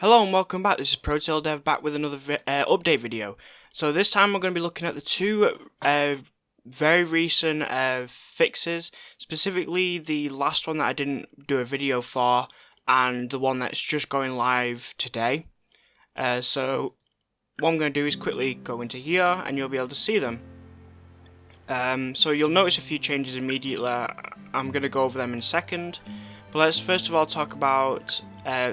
Hello and welcome back. This is ProTailDev back with another update video. So this time we're going to be looking at the two very recent fixes, specifically the last one that I didn't do a video for and the one that's just going live today. So what I'm going to do is quickly go into here and you'll be able to see them. So you'll notice a few changes immediately. I'm going to go over them in a second. But let's first of all talk about,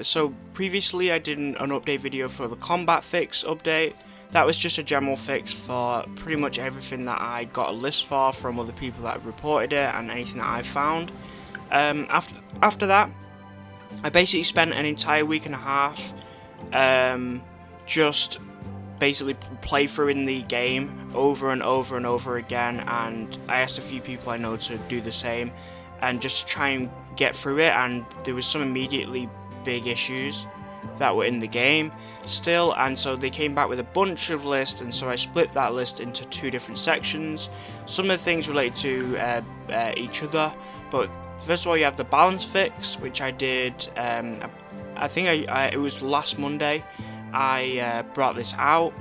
so previously I did an update video for the combat fix update. That was just a general fix for pretty much everything that I got a list for from other people that have reported it and anything that I found. After that, I basically spent an entire week and a half just basically playthroughing the game over and over and over again, and I asked a few people I know to do the same and just try and get through it, and there was some immediately big issues that were in the game still, and so they came back with a bunch of lists, and so I split that list into two different sections. Some of the things related to each other, but first of all you have the balance fix, which I did, I think it was last Monday I brought this out,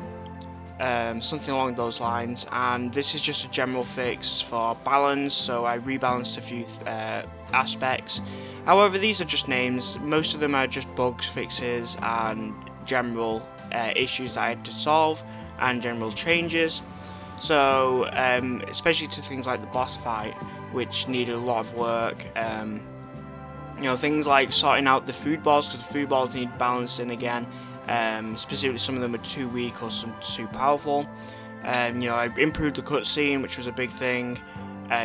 something along those lines, and this is just a general fix for balance, so I rebalanced a few aspects. However, these are just names. Most of them are just bugs, fixes, and general issues that I had to solve and general changes. So especially to things like the boss fight, which needed a lot of work. You know, things like sorting out the food balls, because the food balls need balancing again. Specifically, some of them are too weak or some too powerful. You know, I improved the cutscene, which was a big thing,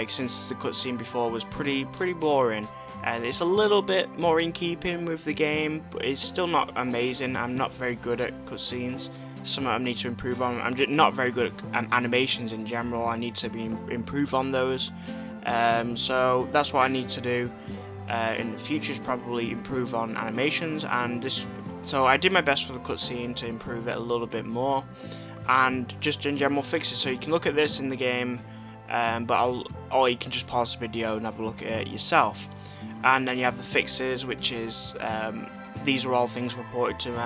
since the cutscene before was pretty boring, and it's a little bit more in keeping with the game, but it's still not amazing. I'm not very good at cutscenes. Something I need to improve on. I'm just not very good at animations in general. I need to improve on those. So that's what I need to do in the future, is probably improve on animations, and this. So I did my best for the cutscene to improve it a little bit more, and just in general fixes. So you can look at this in the game, or you can just pause the video and have a look at it yourself. And then you have the fixes, which is these are all things reported to me,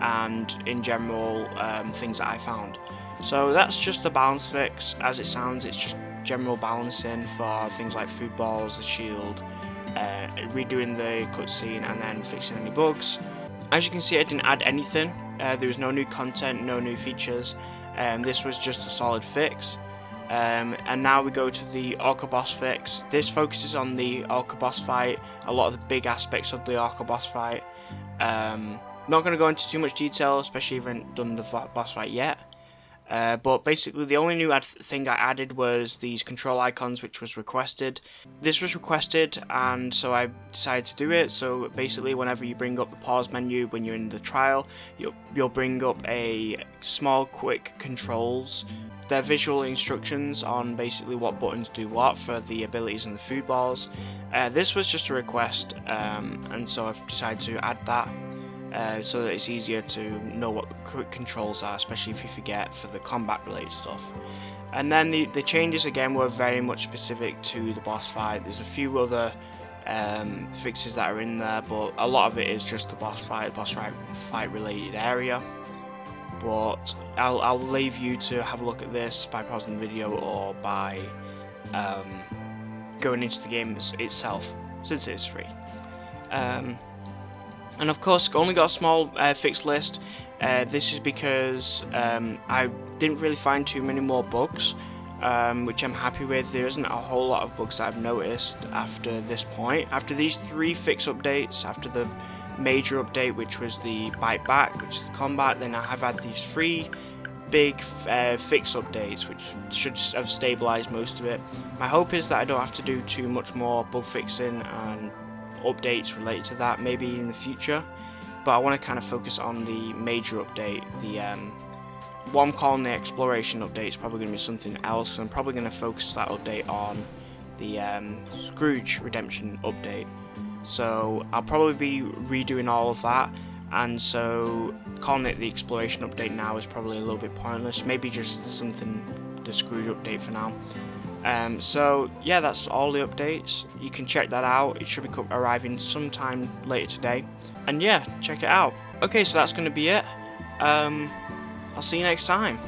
and in general things that I found. So that's just the balance fix. As it sounds, it's just general balancing for things like food balls, the shield, redoing the cutscene, and then fixing any bugs. As you can see, I didn't add anything. There was no new content, no new features. This was just a solid fix. And now we go to the Orca Boss Fix. This focuses on the Orca Boss fight, a lot of the big aspects of the Orca Boss fight. Not going to go into too much detail, especially if I haven't done the boss fight yet. But basically the only new thing I added was these control icons, which was requested. This was requested, and so I decided to do it. So basically whenever you bring up the pause menu when you're in the trial, you'll bring up a small quick controls. They're visual instructions on basically what buttons do what for the abilities and the food balls. This was just a request, and so I've decided to add that. So that it's easier to know what the quick controls are, especially if you forget for the combat related stuff. And then the changes again were very much specific to the boss fight. There's a few other fixes that are in there, but a lot of it is just the boss fight related area. But I'll leave you to have a look at this by pausing the video or by going into the game itself, since it is free. And of course, only got a small fixed list. This is because I didn't really find too many more bugs, which I'm happy with. There isn't a whole lot of bugs that I've noticed after this point. After these three fix updates, after the major update, which was the bite back, which is the combat, then I have had these three big fix updates, which should have stabilized most of it. My hope is that I don't have to do too much more bug fixing and updates related to that maybe in the future, but I want to kind of focus on the major update. The what I'm calling the exploration update is probably going to be something else, because I'm probably going to focus that update on the Scrooge redemption update. So I'll probably be redoing all of that, and so calling it the exploration update now is probably a little bit pointless. Maybe just something, the Scrooge update for now. So yeah, that's all the updates. You can check that out. It should be arriving sometime later today. And yeah, check it out. Okay, so that's going to be it. I'll see you next time.